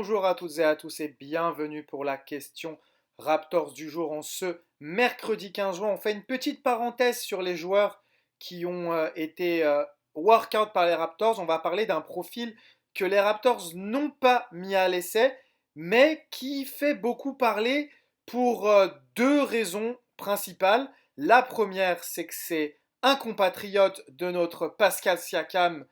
Bonjour à toutes et à tous et bienvenue pour la question Raptors du jour. En ce mercredi 15 juin, on fait une petite parenthèse sur les joueurs qui ont été workout par les Raptors. On va parler d'un profil que les Raptors n'ont pas mis à l'essai, mais qui fait beaucoup parler pour deux raisons principales. La première, c'est que c'est un compatriote de notre Pascal Siakam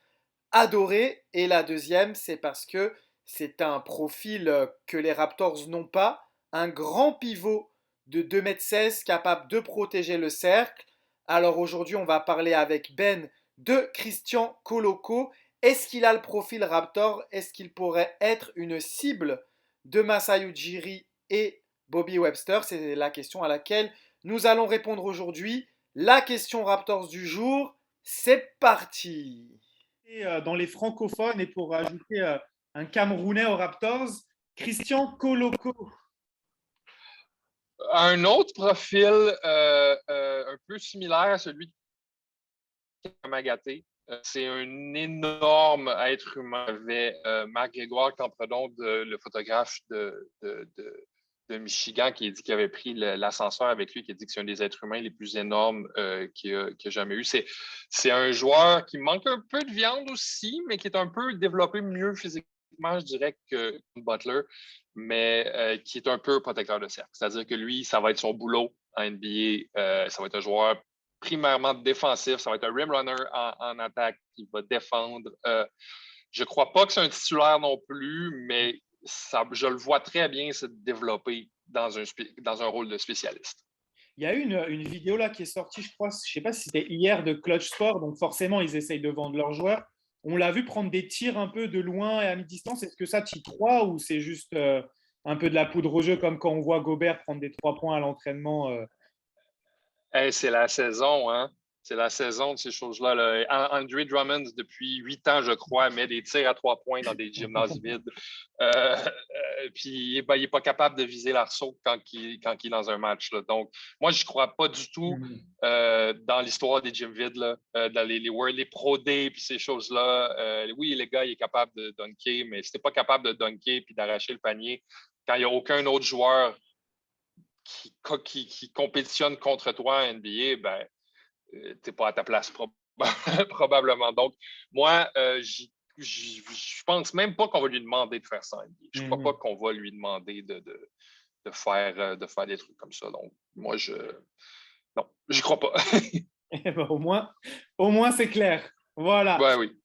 adoré. Et la deuxième, c'est parce que c'est un profil que les Raptors n'ont pas. Un grand pivot de 2,16 m capable de protéger le cercle. Alors aujourd'hui, on va parler avec Ben de Christian Koloko. Est-ce qu'il a le profil Raptor? Est-ce qu'il pourrait être une cible de Masai Ujiri et Bobby Webster? C'est la question à laquelle nous allons répondre aujourd'hui. La question Raptors du jour, c'est parti! Dans les francophones et pour ajouter un Camerounais aux Raptors, Christian Koloko. Un autre profil un peu similaire à celui de Kamagaté. C'est un énorme être humain. Il y avait Marc Grégoire Campredon, le photographe de Michigan, qui a dit qu'il avait pris l'ascenseur avec lui, qui a dit que c'est un des êtres humains les plus énormes qu'il a jamais eu. C'est un joueur qui manque un peu de viande aussi, mais qui est un peu développé mieux physiquement, je dirais, que Butler, mais qui est un peu protecteur de cercle. C'est-à-dire que lui, ça va être son boulot en NBA. Ça va être un joueur primairement défensif. Ça va être un rim runner en attaque qui va défendre. Je ne crois pas que c'est un titulaire non plus, mais je le vois très bien se développer dans un rôle de spécialiste. Il y a eu une vidéo là qui est sortie, je crois, je ne sais pas si c'était hier, de Clutch Sport. Donc forcément, ils essayent de vendre leurs joueurs. On l'a vu prendre des tirs un peu de loin et à mi-distance. Est-ce que ça, tu y crois ou c'est juste un peu de la poudre au jeu, comme quand on voit Gobert prendre des 3 points à l'entraînement Hey, c'est la saison, hein? C'est la saison de ces choses-là. Là. Andre Drummond, depuis 8 ans, je crois, met des tirs à 3 points dans des gymnases vides. Puis, il n'est pas capable de viser l'arceau quand il est dans un match. Là. Donc, moi, je ne crois pas du tout dans l'histoire des gyms vides, là, dans les Pro Day puis ces choses-là. Oui, les gars, il est capable de dunker, mais si tu n'es pas capable de dunker puis d'arracher le panier, quand il n'y a aucun autre joueur qui compétitionne contre toi en NBA, ben, tu n'es pas à ta place probablement. Donc, moi, je pense même pas qu'on va lui demander de faire ça en NBA. Je ne crois pas qu'on va lui demander de faire des trucs comme ça. Donc, moi, non, j'y crois pas. Eh ben, au moins c'est clair. Voilà. Ouais, oui.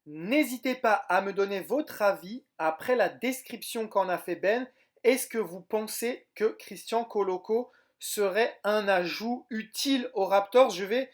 N'hésitez pas à me donner votre avis après la description qu'en a fait Ben. Est-ce que vous pensez que Christian Koloko serait un ajout utile aux Raptors? Je vais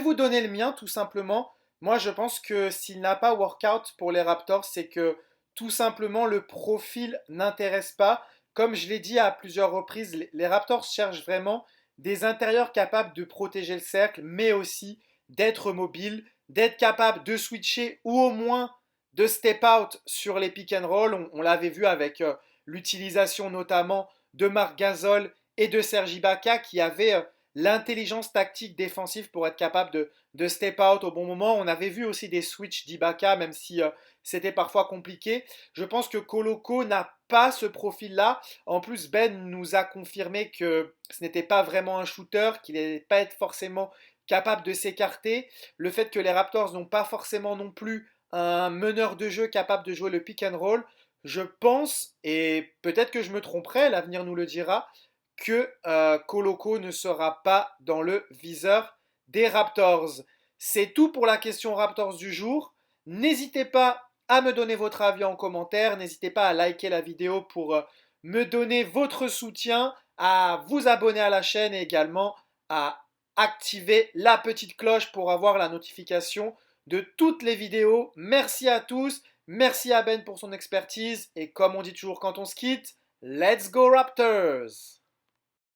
vous donner le mien tout simplement. Moi, je pense que s'il n'a pas workout pour les Raptors, c'est que tout simplement le profil n'intéresse pas. Comme je l'ai dit à plusieurs reprises, les Raptors cherchent vraiment des intérieurs capables de protéger le cercle, mais aussi d'être mobiles, d'être capable de switcher ou au moins de step out sur les pick and roll. On l'avait vu avec l'utilisation notamment de Marc Gasol et de Serge Ibaka qui avaient l'intelligence tactique défensive pour être capable de step out au bon moment. On avait vu aussi des switches d'Ibaka, même si c'était parfois compliqué. Je pense que Koloko n'a pas ce profil-là. En plus, Ben nous a confirmé que ce n'était pas vraiment un shooter, qu'il n'allait pas être forcément capable de s'écarter. Le fait que les Raptors n'ont pas forcément non plus un meneur de jeu capable de jouer le pick and roll, je pense, et peut-être que je me tromperai, l'avenir nous le dira, que Koloko ne sera pas dans le viseur des Raptors. C'est tout pour la question Raptors du jour. N'hésitez pas à me donner votre avis en commentaire. N'hésitez pas à liker la vidéo pour me donner votre soutien, à vous abonner à la chaîne et également à activer la petite cloche pour avoir la notification de toutes les vidéos. Merci à tous. Merci à Ben pour son expertise. Et comme on dit toujours quand on se quitte, let's go Raptors!